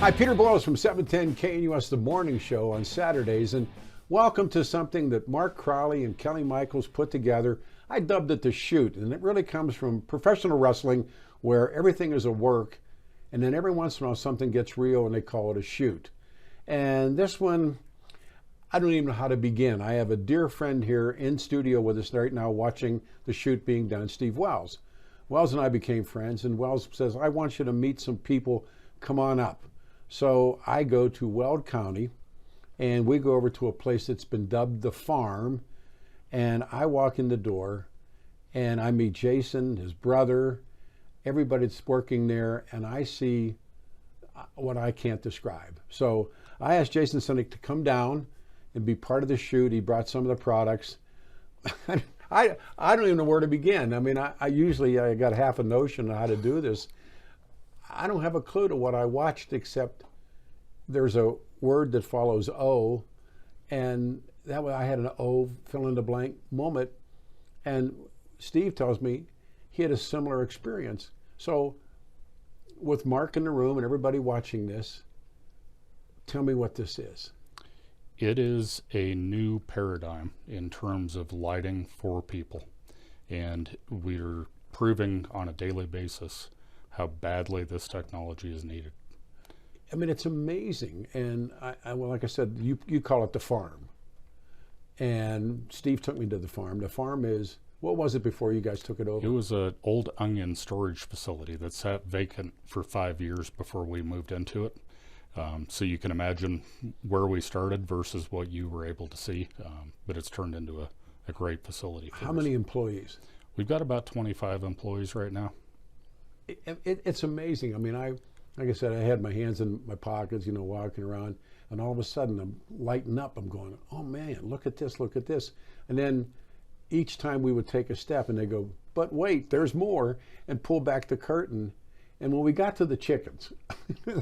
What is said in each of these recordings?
Hi, Peter Boyles from 710 KNUS, the morning show on Saturdays, and welcome to something that Mark Crowley and Kelly Michaels put together. I dubbed it the shoot, and it really comes from professional wrestling where everything is a work, and then every once in a while something gets real and they call it a shoot. And this one, I don't even know how to begin. I have a dear friend here in studio with us right now watching the shoot being done, Steve Wells. Wells and I became friends, and Wells says, I want you to meet some people, come on up. So I go to Weld County, and we go over to a place that's been dubbed the farm, and I walk in the door, and I meet Jason, his brother, everybody that's working there, and I see what I can't describe. So I asked Jason Suntych to come down and be part of the shoot. He brought some of the products. I don't even know where to begin. I mean, I usually got half a notion of how to do this. I don't have a clue to what I watched, except there's a word that follows O, and that way I had an O fill in the blank moment. And Steve tells me he had a similar experience. So with Mark in the room and everybody watching this, tell me what this is. It is a new paradigm in terms of lighting for people, and we're proving on a daily basis how badly this technology is needed. I mean, it's amazing. And well, like I said, you call it the farm. And Steve took me to the farm. The farm is, what was it before you guys took it over? It was an old onion storage facility that sat vacant for 5 years before we moved into it. So you can imagine where we started versus what you were able to see. But it's turned into a great facility for us. How many employees? We've got about 25 employees right now. It's amazing. I mean, like I said, I had my hands in my pockets, walking around, and all of a sudden I'm lighting up. I'm going, oh man, look at this, look at this. And then each time we would take a step and they go, but wait, there's more, and pull back the curtain. And when we got to the chickens,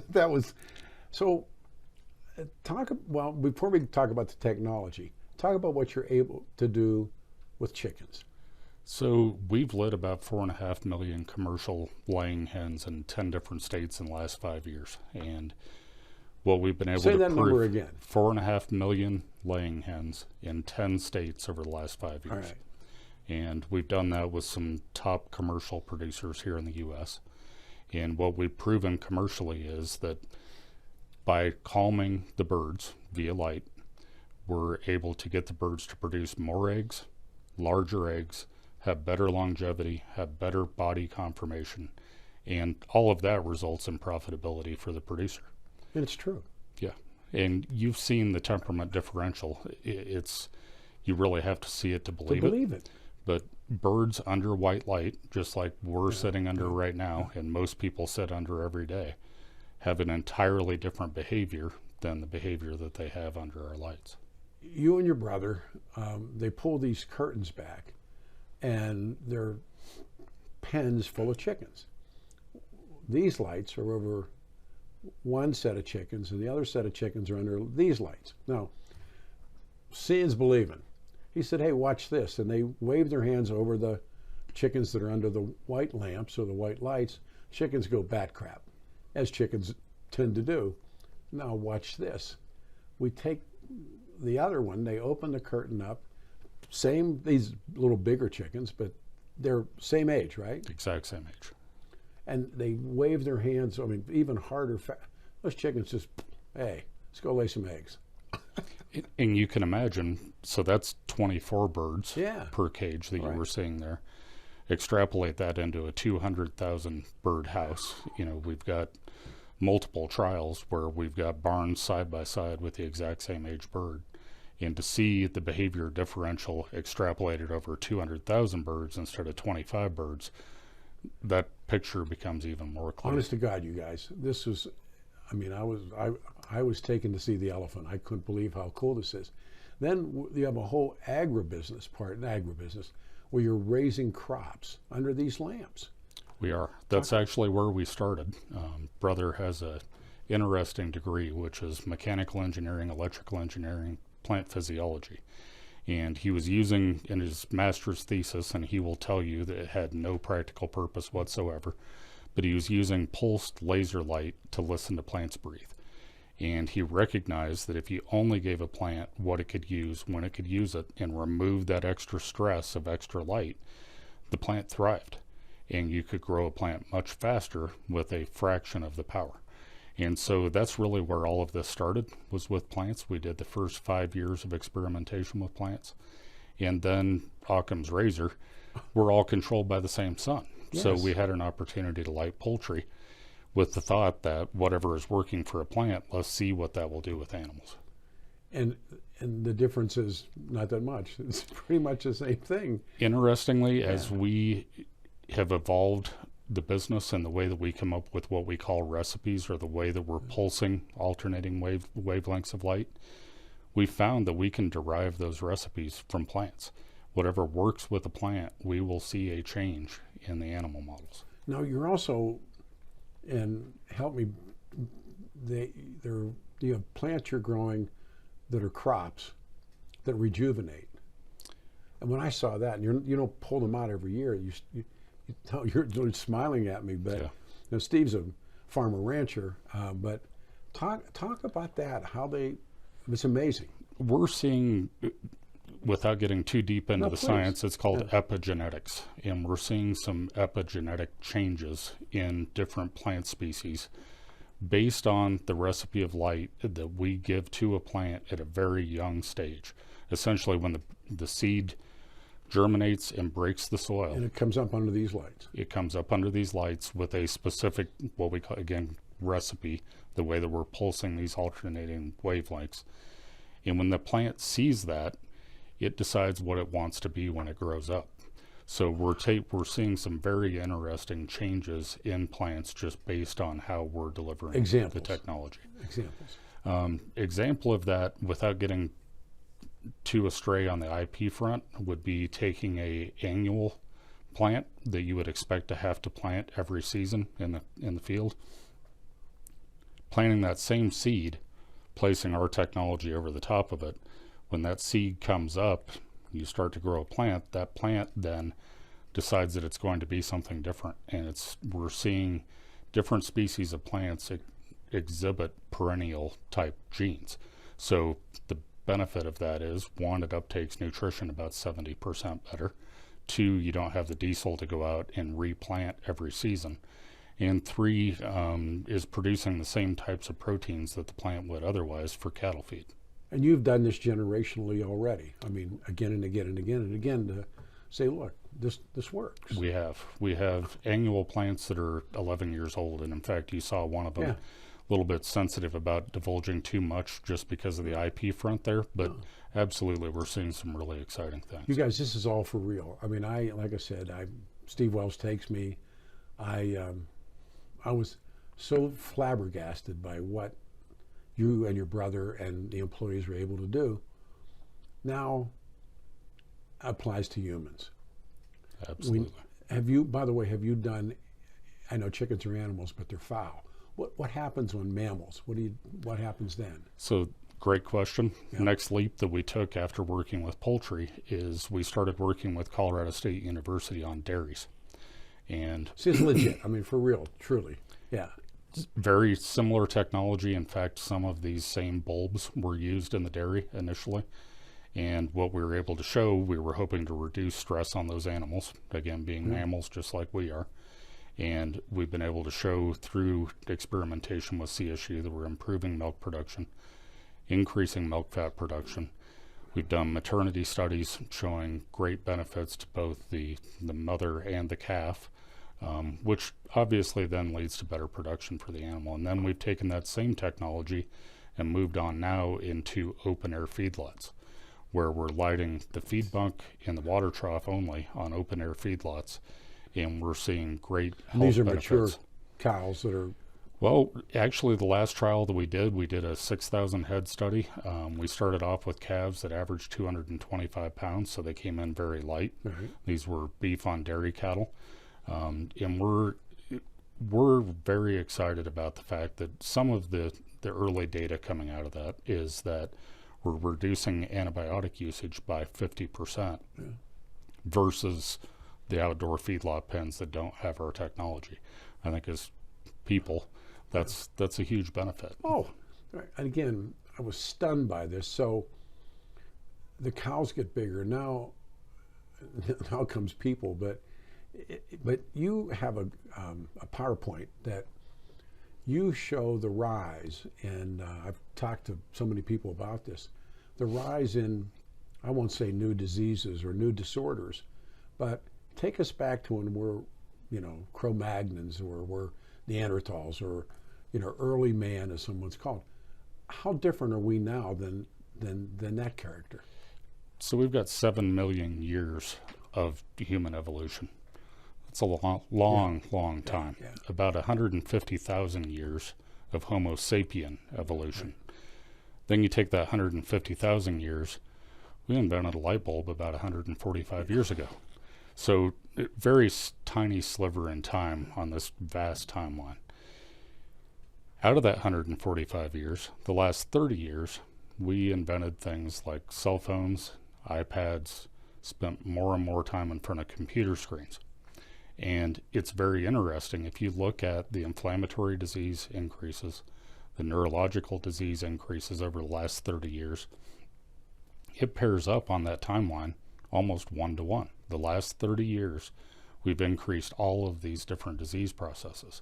that was, so before we talk about the technology, talk about what you're able to do with chickens. So we've lit about 4.5 million commercial laying hens in 10 different states in the last 5 years. And what we've been able to prove— Say that number again. 4.5 million laying hens in 10 states over the last 5 years. All right. And we've done that with some top commercial producers here in the U.S. And what we've proven commercially is that by calming the birds via light, we're able to get the birds to produce more eggs, larger eggs, have better longevity, have better body conformation, and all of that results in profitability for the producer. And it's true. Yeah, and you've seen the temperament differential. You really have to see it to believe it. But birds under white light, just like we're sitting under right now, and most people sit under every day, have an entirely different behavior than the behavior that they have under our lights. You and your brother, they pull these curtains back, and they're pens full of chickens. These lights are over one set of chickens, and the other set of chickens are under these lights. Now, seeing's believing. He said, hey, watch this. And they wave their hands over the chickens that are under the white lamps or the white lights. Chickens go bat crap, as chickens tend to do. Now, watch this. We take the other one, they open the curtain up, these little bigger chickens, but they're same age, right? Exact same age. And they wave their hands, I mean, even harder. Those chickens just, hey, let's go lay some eggs. And you can imagine, so that's 24 birds per cage that you were seeing there. Extrapolate that into a 200,000 bird house. We've got multiple trials where we've got barns side by side with the exact same age bird. And to see the behavior differential extrapolated over 200,000 birds instead of 25 birds, that picture becomes even more clear. Honest to God, you guys, this was, I mean, I was taken to see the elephant. I couldn't believe how cool this is. Then you have a whole agribusiness where you're raising crops under these lamps. We are. That's actually where we started. Brother has a interesting degree, which is mechanical engineering, electrical engineering, plant physiology. And he was using in his master's thesis, and he will tell you that it had no practical purpose whatsoever, but he was using pulsed laser light to listen to plants breathe. And he recognized that if you only gave a plant what it could use when it could use it and removed that extra stress of extra light, the plant thrived. And you could grow a plant much faster with a fraction of the power. And so that's really where all of this started, was with plants. We did the first 5 years of experimentation with plants. And then Occam's razor, we're all controlled by the same sun. Yes. So we had an opportunity to light poultry with the thought that whatever is working for a plant, let's see what that will do with animals. And the difference is not that much. It's pretty much the same thing. Interestingly, as we have evolved the business and the way that we come up with what we call recipes, or the way that we're pulsing alternating wavelengths of light, we found that we can derive those recipes from plants. Whatever works with a plant, we will see a change in the animal models. Now you're also, and help me, you have plants you're growing that are crops that rejuvenate. And when I saw that, and you don't pull them out every year, you're smiling at me, but you know, Steve's a farmer rancher, but talk about that, it's amazing. We're seeing, without getting too deep into science, it's called epigenetics, and we're seeing some epigenetic changes in different plant species based on the recipe of light that we give to a plant at a very young stage. Essentially, when the seed germinates and breaks the soil. And it comes up under these lights. It comes up under these lights with a specific, what we call, again, recipe, the way that we're pulsing these alternating wavelengths. And when the plant sees that, it decides what it wants to be when it grows up. So we're seeing some very interesting changes in plants just based on how we're delivering the technology. Example of that, without getting too astray on the IP front, would be taking a annual plant that you would expect to have to plant every season in the field, planting that same seed, placing our technology over the top of it. When that seed comes up, you start to grow a plant. That plant then decides that it's going to be something different, and we're seeing different species of plants exhibit perennial type genes. So the benefit of that is, one, it uptakes nutrition about 70% better. Two, you don't have the diesel to go out and replant every season. And three, is producing the same types of proteins that the plant would otherwise for cattle feed. And you've done this generationally already. I mean, again and again and again and again, to say, look, this works. We have annual plants that are 11 years old, and in fact, you saw one of them a little bit sensitive about divulging too much just because of the IP front there, but absolutely, we're seeing some really exciting things. You guys, this is all for real. I mean, like I said, Steve Wells takes me. I was so flabbergasted by what you and your brother and the employees were able to do. Now applies to humans. Absolutely. By the way, have you done, I know chickens are animals, but they're fowl. What happens on mammals? What happens then? So, great question. Yeah. Next leap that we took after working with poultry is we started working with Colorado State University on dairies. And see, it's legit. I mean, for real, truly. Yeah. Very similar technology. In fact, some of these same bulbs were used in the dairy initially. And what we were able to show, we were hoping to reduce stress on those animals, again, being mammals just like we are. And we've been able to show through experimentation with CSU that we're improving milk production, increasing milk fat production. We've done maternity studies showing great benefits to both the mother and the calf, which obviously then leads to better production for the animal. And then we've taken that same technology and moved on now into open air feedlots, where we're lighting the feed bunk and the water trough only on open air feedlots. And we're seeing great health These are benefits. Mature cows that are... Well, actually, the last trial that we did a 6,000 head study. We started off with calves that averaged 225 pounds, so they came in very light. These were beef on dairy cattle. And we're very excited about the fact that some of the early data coming out of that is that we're reducing antibiotic usage by 50% versus the outdoor feedlot pens that don't have our technology. I think as people, that's a huge benefit. Oh, and again, I was stunned by this. So the cows get bigger now. Now comes people, but you have a PowerPoint that you show the rise, and I've talked to so many people about this, the rise in, I won't say new diseases or new disorders, but take us back to when we're, Cro-Magnons, or we're Neanderthals, or, early man, as someone's called. How different are we now than that character? So we've got 7 million years of human evolution. That's a long time. Yeah. About 150,000 years of Homo sapien evolution. Right. Then you take that 150,000 years, we invented a light bulb about 145 years ago. So very tiny sliver in time on this vast timeline. Out of that 145 years, the last 30 years, we invented things like cell phones, iPads, spent more and more time in front of computer screens. And it's very interesting. If you look at the inflammatory disease increases, the neurological disease increases over the last 30 years, it pairs up on that timeline almost 1-to-1. The last 30 years, we've increased all of these different disease processes.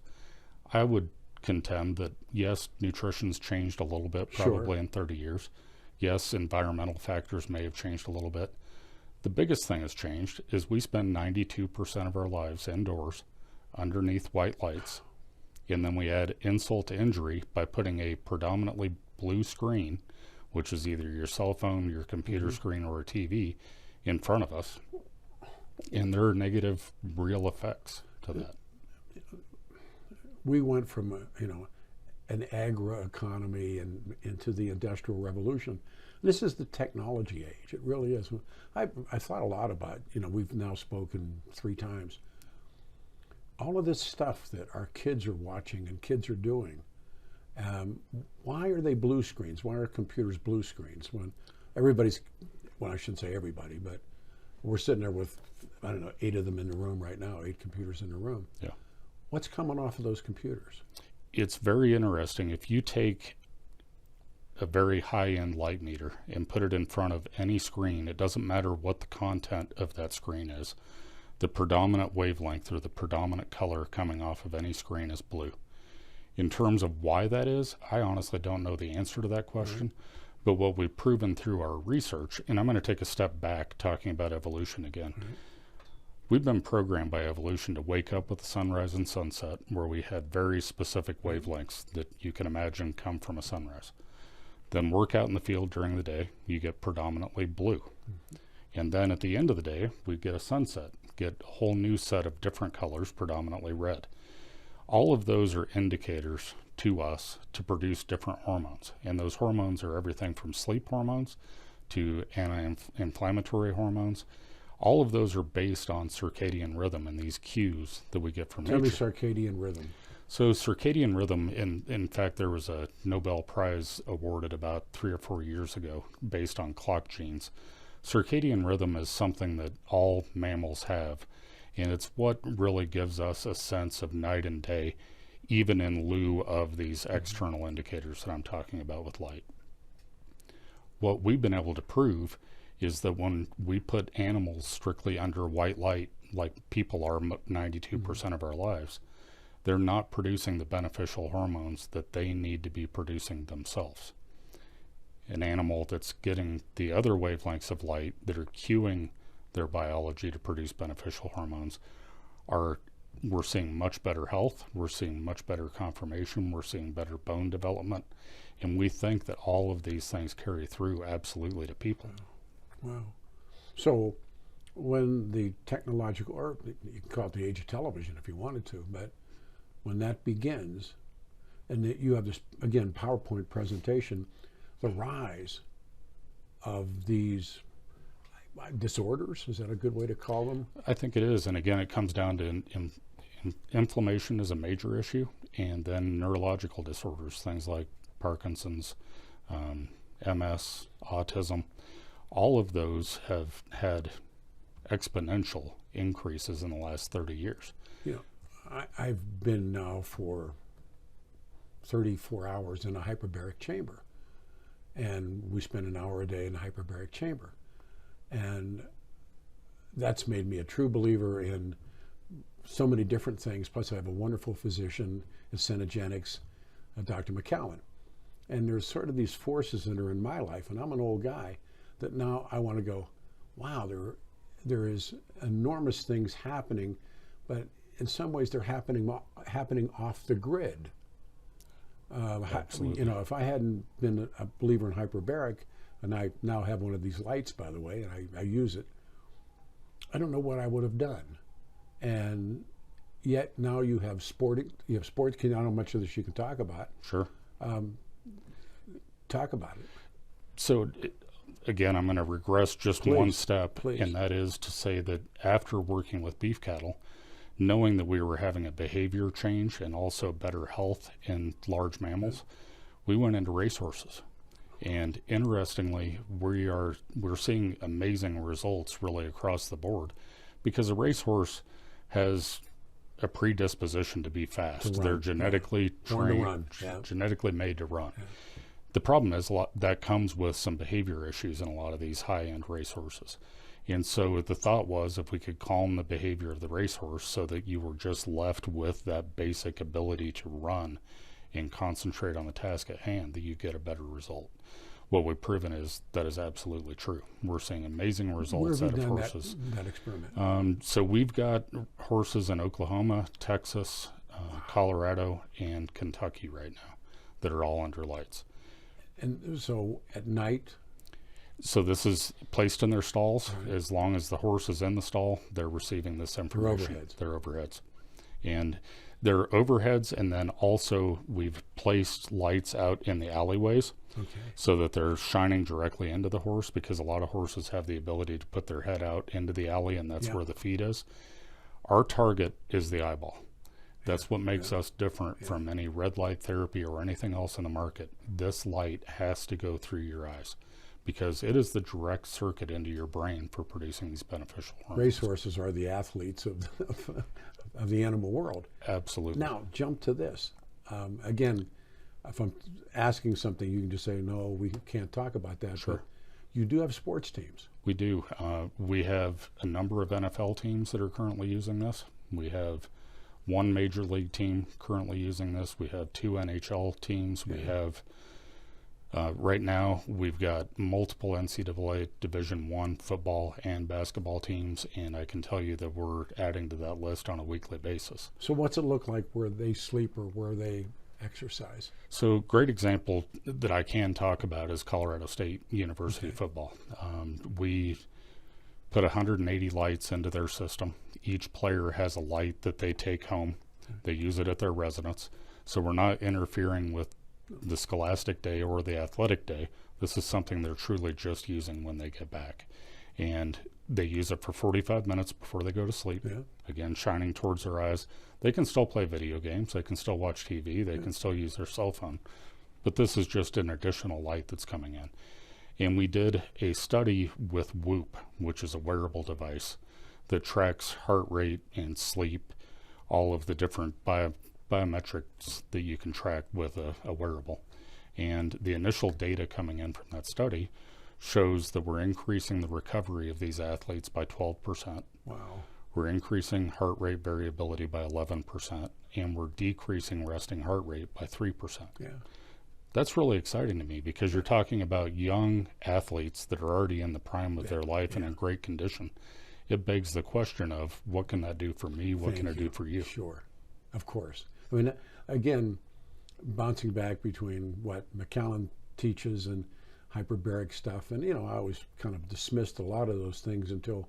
I would contend that, yes, nutrition's changed a little bit, probably in 30 years. Yes, environmental factors may have changed a little bit. The biggest thing that's changed is we spend 92% of our lives indoors underneath white lights, and then we add insult to injury by putting a predominantly blue screen, which is either your cell phone, your computer screen, or a TV, in front of us, and there are negative real effects to that. We went from an agri-economy and into the Industrial Revolution. This is the technology age. It really is. I thought a lot about, we've now spoken 3 times. All of this stuff that our kids are watching and kids are doing, why are they blue screens? Why are computers blue screens? When everybody's, well, I shouldn't say everybody, but we're sitting there with, 8 of them in the room right now, 8 computers in the room. Yeah. What's coming off of those computers? It's very interesting. If you take a very high-end light meter and put it in front of any screen, it doesn't matter what the content of that screen is. The predominant wavelength or the predominant color coming off of any screen is blue. In terms of why that is, I honestly don't know the answer to that question. But what we've proven through our research, and I'm going to take a step back talking about evolution again. We've been programmed by evolution to wake up with the sunrise and sunset, where we had very specific wavelengths that you can imagine come from a sunrise. Then work out in the field during the day, you get predominantly blue. And then at the end of the day, we get a sunset, get a whole new set of different colors, predominantly red. All of those are indicators to us to produce different hormones. And those hormones are everything from sleep hormones to anti-inflammatory hormones. All of those are based on circadian rhythm and these cues that we get from nature. Tell me circadian rhythm. So circadian rhythm, in fact, there was a Nobel Prize awarded about 3 or 4 years ago based on clock genes. Circadian rhythm is something that all mammals have, and it's what really gives us a sense of night and day, even in lieu of these external indicators that I'm talking about with light. What we've been able to prove is that when we put animals strictly under white light, like people are 92% of our lives, they're not producing the beneficial hormones that they need to be producing themselves. An animal that's getting the other wavelengths of light that are cueing their biology to produce beneficial hormones, we're seeing much better health, we're seeing much better conformation, we're seeing better bone development, and we think that all of these things carry through absolutely to people. Wow. So when the technological, or you can call it the age of television if you wanted to, but when that begins, and you have this, again, PowerPoint presentation, the rise of these disorders, is that a good way to call them? I think it is, and again, it comes down to inflammation is a major issue, and then neurological disorders, things like Parkinson's, MS, autism. All of those have had exponential increases in the last 30 years. You know, I've been now for 34 hours in a hyperbaric chamber, and we spend an hour a day in a hyperbaric chamber, and that's made me a true believer in so many different things. Plus, I have a wonderful physician in Cenogenics, Dr. McCallum. And there's sort of these forces that are in my life, and I'm an old guy, that now I want to go, wow, there is enormous things happening, but in some ways they're happening off the grid. Absolutely. You know, if I hadn't been a believer in hyperbaric, and I now have one of these lights, by the way, and I use it, I don't know what I would have done. And yet now you have sports. I don't know how much of this you can talk about. Sure. Talk about it. So, again, I'm going to regress just one step, and that is to say that after working with beef cattle, knowing that we were having a behavior change and also better health in large mammals, we went into racehorses. And interestingly, we're seeing amazing results really across the board, because a racehorse has a predisposition to be fast. They're genetically trained, genetically made to run. Yeah. The problem is that comes with some behavior issues in a lot of these high-end racehorses. And so the thought was, if we could calm the behavior of the racehorse so that you were just left with that basic ability to run and concentrate on the task at hand, that you get a better result. What we've proven is that is absolutely true. We're seeing amazing results out of horses. That experiment? So we've got horses in Oklahoma, Texas, Colorado, and Kentucky right now that are all under lights. And so at night? So this is placed in their stalls. Right. As long as the horse is in the stall, they're receiving this information. They're overheads. And they're overheads, and then also we've placed lights out in the alleyways so that they're shining directly into the horse, because a lot of horses have the ability to put their head out into the alley, and that's where the feed is. Our target is the eyeball. That's what makes us different from any red light therapy or anything else in the market. This light has to go through your eyes, because it is the direct circuit into your brain for producing these beneficial hormones. Racehorses are the athletes of the animal world. Absolutely. Now, jump to this. Again, if I'm asking something, you can just say, no, we can't talk about that. Sure. But you do have sports teams. We do. We have a number of NFL teams that are currently using this. We have one major league team currently using this. We have 2 NHL teams. We have, right now, we've got multiple NCAA Division I football and basketball teams, and I can tell you that we're adding to that list on a weekly basis. So what's it look like where they sleep or where they exercise? So great example that I can talk about is Colorado State University football. We put 180 lights into their system. Each player has a light that they take home. They use it at their residence. So we're not interfering with the scholastic day or the athletic day. This is something they're truly just using when they get back. And they use it for 45 minutes before they go to sleep. Again, shining towards their eyes. They can still play video games. They can still watch TV. They can still use their cell phone. But this is just an additional light that's coming in. And we did a study with Whoop, which is a wearable device that tracks heart rate and sleep, all of the different biometrics that you can track with a wearable. And the initial data coming in from that study shows that we're increasing the recovery of these athletes by 12%. Wow. We're increasing heart rate variability by 11%, and we're decreasing resting heart rate by 3%. Yeah. That's really exciting to me, because you're talking about young athletes that are already in the prime of their life and in great condition. It begs the question of, what can that do for me? What can it do for you? Sure, of course. I mean, again, bouncing back between what McCallum teaches and hyperbaric stuff, and, I always kind of dismissed a lot of those things until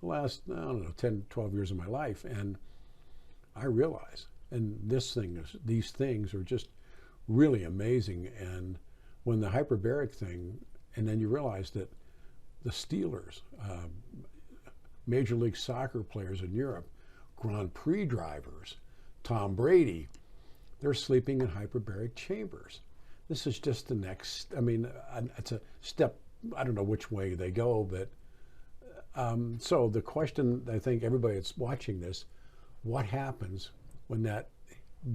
the last, 10, 12 years of my life. And I realize, and these things are just really amazing. And when the hyperbaric thing, and then you realize that the Steelers, Major League Soccer players in Europe, Grand Prix drivers, Tom Brady, they're sleeping in hyperbaric chambers. This is just the next, it's a step, I don't know which way they go, but So the question, I think everybody that's watching this, what happens when that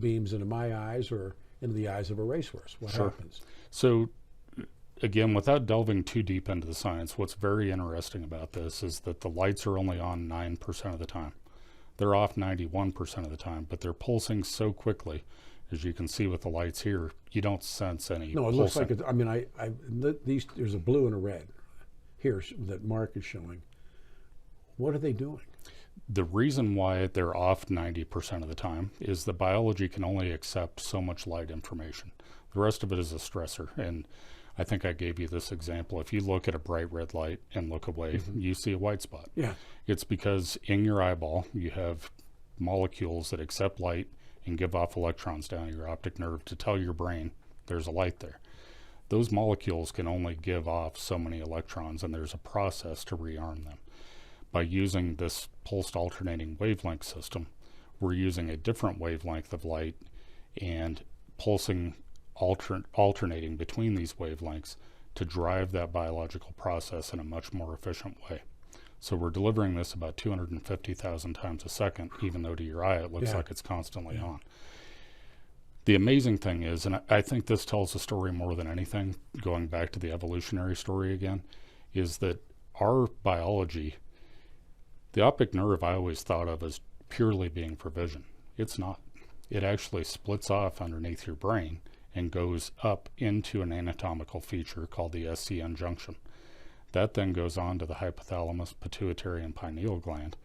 beams into my eyes or into the eyes of a racehorse? What happens? So again, without delving too deep into the science, what's very interesting about this is that the lights are only on 9% of the time. They're off 91% of the time, but they're pulsing so quickly. As you can see with the lights here, you don't sense any No, it pulsing. looks like it's, I mean, there's a blue and a red here that Mark is showing. What are they doing? The reason why they're off 90% of the time is the biology can only accept so much light information. The rest of it is a stressor. And I think I gave you this example. If you look at a bright red light and look away, you see a white spot. Yeah. It's because in your eyeball, you have molecules that accept light and give off electrons down your optic nerve to tell your brain there's a light there. Those molecules can only give off so many electrons, and there's a process to rearm them. By using this pulsed alternating wavelength system, we're using a different wavelength of light and pulsing alternating between these wavelengths to drive that biological process in a much more efficient way. So we're delivering this about 250,000 times a second, even though to your eye it looks like it's constantly on. The amazing thing is, and I think this tells the story more than anything, going back to the evolutionary story again, is that our biology, the optic nerve I always thought of as purely being for vision. It's not. It actually splits off underneath your brain and goes up into an anatomical feature called the SCN junction. That then goes on to the hypothalamus, pituitary, and pineal gland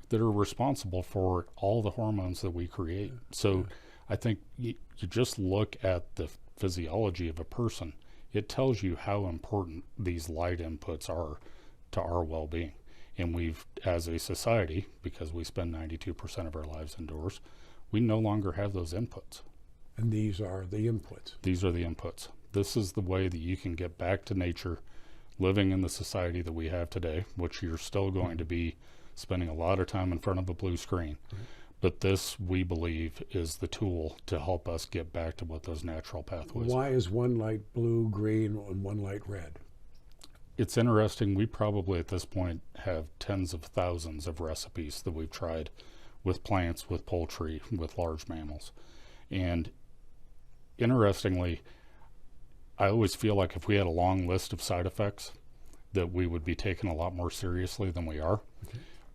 that are responsible for all the hormones that we create. So I think you just look at the physiology of a person, it tells you how important these light inputs are to our well-being. And we've, as a society, because we spend 92% of our lives indoors, we no longer have those inputs. And these are the inputs. These are the inputs. This is the way that you can get back to nature, living in the society that we have today, which you're still going to be spending a lot of time in front of a blue screen. But this, we believe, is the tool to help us get back to what those natural pathways are. Why is one light blue, green, and one light red? It's interesting. We probably at this point have tens of thousands of recipes that we've tried with plants, with poultry, with large mammals. And interestingly, I always feel like if we had a long list of side effects, that we would be taken a lot more seriously than we are.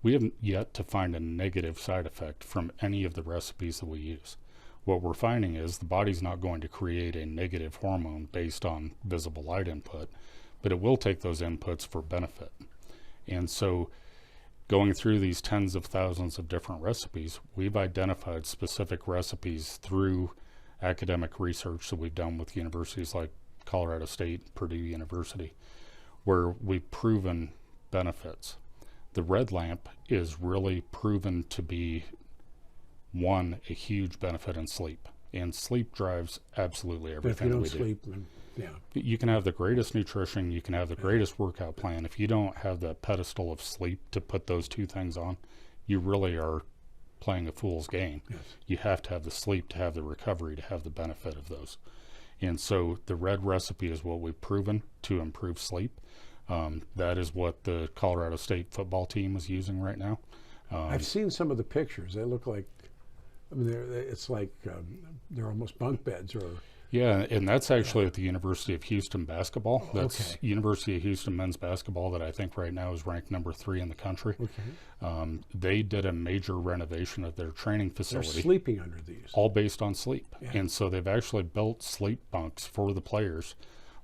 We haven't yet to find a negative side effect from any of the recipes that we use. What we're finding is the body's not going to create a negative hormone based on visible light input, but it will take those inputs for benefit. And so going through these tens of thousands of different recipes, we've identified specific recipes through academic research that we've done with universities like Colorado State, Purdue University, where we've proven benefits. The red lamp is really proven to be, one, a huge benefit in sleep. And sleep drives absolutely everything that we do. If you don't sleep, you can have the greatest nutrition, you can have the greatest workout plan. If you don't have that pedestal of sleep to put those two things on, you really are playing a fool's game. You have to have the sleep to have the recovery, to have the benefit of those. And so the red recipe is what we've proven to improve sleep. That is what the Colorado State football team is using right now. I've seen some of the pictures. They look like, I mean, it's like they're almost bunk beds. Or yeah, and that's actually at the University of Houston basketball. That's University of Houston men's basketball that I think right now is ranked number 3 in the country. They did a major renovation of their training facility. They're sleeping under these. All based on sleep. And so they've actually built sleep bunks for the players,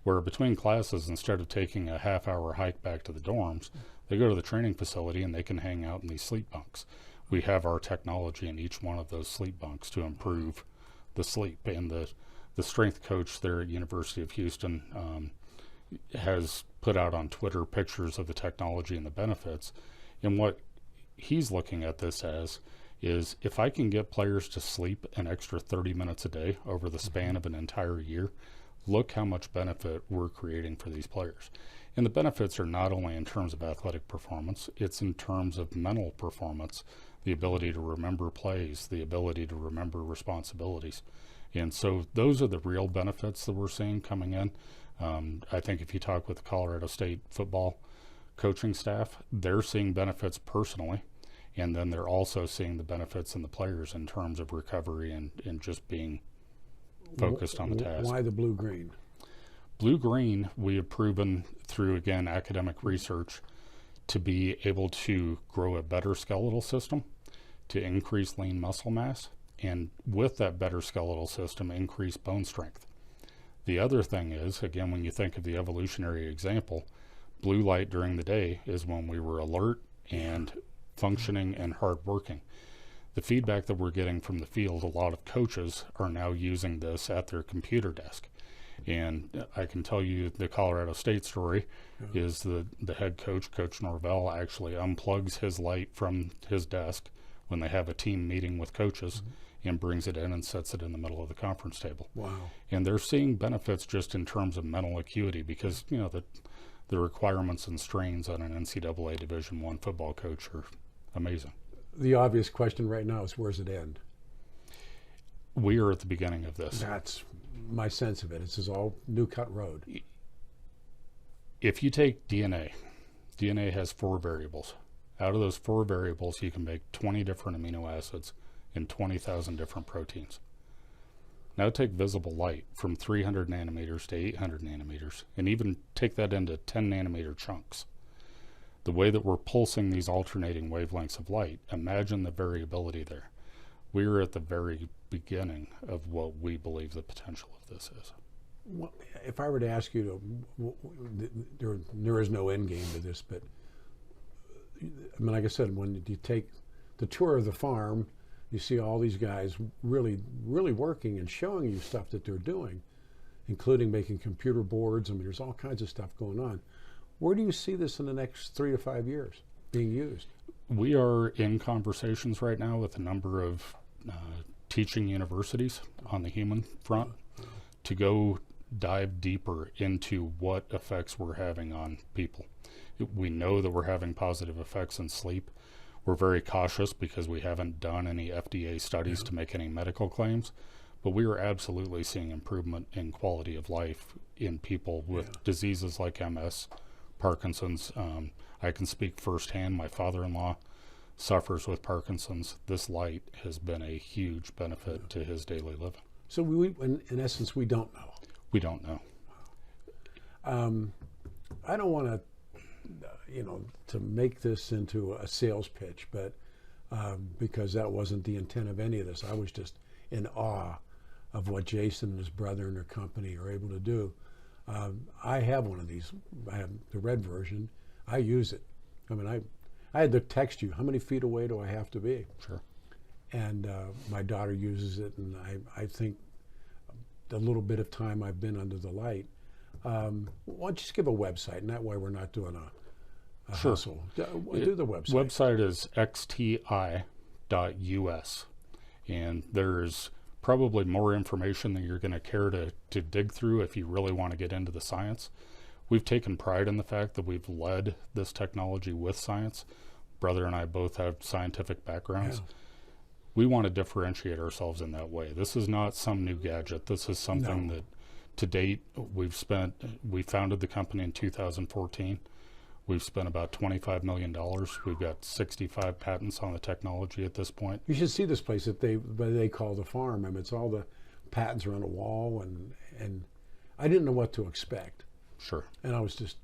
where between classes, instead of taking a half-hour hike back to the dorms, they go to the training facility and they can hang out in these sleep bunks. We have our technology in each one of those sleep bunks to improve the sleep. And the strength coach there at University of Houston has put out on Twitter pictures of the technology and the benefits. And what he's looking at this as is, if I can get players to sleep an extra 30 minutes a day over the span of an entire year, look how much benefit we're creating for these players. And the benefits are not only in terms of athletic performance, it's in terms of mental performance, the ability to remember plays, the ability to remember responsibilities. And so those are the real benefits that we're seeing coming in. I think if you talk with the Colorado State football coaching staff, they're seeing benefits personally, and then they're also seeing the benefits in the players in terms of recovery and just being focused on the task. Why the blue-green? Blue-green, we have proven through, again, academic research to be able to grow a better skeletal system, to increase lean muscle mass, and with that better skeletal system, increase bone strength. The other thing is, again, when you think of the evolutionary example, blue light during the day is when we were alert and functioning and hardworking. The feedback that we're getting from the field, a lot of coaches are now using this at their computer desk. And I can tell you the Colorado State story is the head coach, Coach Norvell, actually unplugs his light from his desk when they have a team meeting with coaches and brings it in and sets it in the middle of the conference table. Wow. And they're seeing benefits just in terms of mental acuity because, you know, the requirements and strains on an NCAA Division I football coach are amazing. The obvious question right now is, where's it end? We are at the beginning of this. That's my sense of it. This is all new cut road. If you take DNA has 4 variables. Out of those 4 variables, you can make 20 different amino acids and 20,000 different proteins. Now take visible light from 300 nanometers to 800 nanometers, and even take that into 10 nanometer chunks. The way that we're pulsing these alternating wavelengths of light, imagine the variability there. We're at the very beginning of what we believe the potential of this is. Well, if I were to ask you to, there is no end game to this, but I mean, like I said, when you take the tour of the farm, you see all these guys really, really working and showing you stuff that they're doing, including making computer boards. I mean, there's all kinds of stuff going on. Where do you see this in the next 3 to 5 years being used? We are in conversations right now with a number of teaching universities on the human front to go dive deeper into what effects we're having on people. We know that we're having positive effects in sleep. We're very cautious because we haven't done any FDA studies to make any medical claims, but we are absolutely seeing improvement in quality of life in people with diseases like MS, Parkinson's. I can speak firsthand. My father-in-law suffers with Parkinson's. This light has been a huge benefit to his daily living. So we, in essence, we don't know. We don't know. I don't want to, to make this into a sales pitch, but because that wasn't the intent of any of this. I was just in awe of what Jason and his brother and their company are able to do. I have one of these. I have the red version. I use it. I mean, I had to text you, how many feet away do I have to be? Sure. And my daughter uses it, and I think the little bit of time I've been under the light. Why don't you just give a website, and that way we're not doing a sure. hustle. Do the website. Website is xti.us, and there's probably more information than you're going to care to dig through if you really want to get into the science. We've taken pride in the fact that we've led this technology with science. Brother and I both have scientific backgrounds. Yeah. We want to differentiate ourselves in that way. This is not some new gadget. This is something that, to date, we founded the company in 2014. We've spent about $25 million. We've got 65 patents on the technology at this point. You should see this place that they call the farm. I mean, it's all the patents are on a wall, and I didn't know what to expect. Sure. And I was just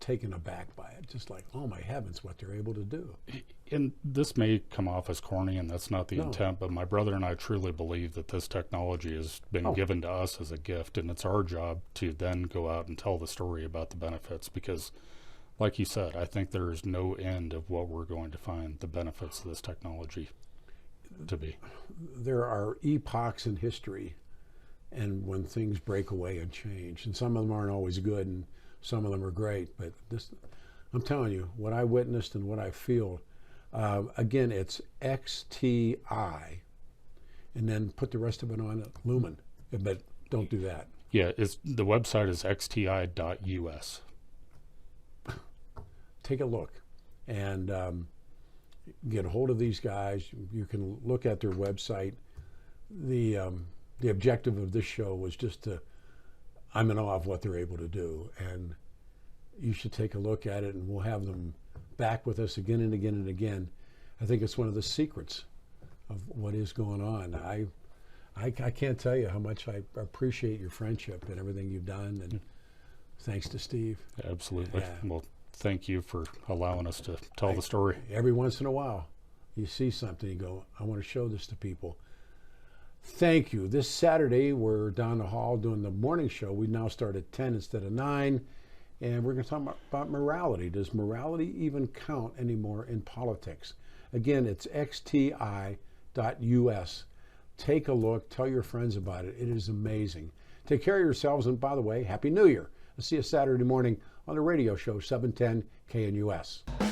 taken aback by it, just like, oh my heavens, what they're able to do. And this may come off as corny, and that's not the intent, but my brother and I truly believe that this technology has been given to us as a gift, and it's our job to then go out and tell the story about the benefits, because like you said, I think there is no end of what we're going to find the benefits of this technology to be. There are epochs in history, and when things break away and change, and some of them aren't always good, and some of them are great, but this, I'm telling you, what I witnessed and what I feel, again, it's XTI, and then put the rest of it on Lumen, but don't do that. Yeah, the website is xti.us. Take a look and get a hold of these guys. You can look at their website. The objective of this show was just I'm in awe of what they're able to do, and you should take a look at it, and we'll have them back with us again and again and again. I think it's one of the secrets of what is going on. I can't tell you how much I appreciate your friendship and everything you've done, and thanks to Steve. Absolutely. Well, thank you for allowing us to tell the story. Every once in a while, you see something, you go, I want to show this to people. Thank you. This Saturday, we're down the hall doing the morning show. We now start at 10 instead of 9, and we're going to talk about morality. Does morality even count anymore in politics? Again, it's XTI.us. Take a look. Tell your friends about it. It is amazing. Take care of yourselves, and by the way, Happy New Year. I'll see you Saturday morning on the radio show 710 KNUS.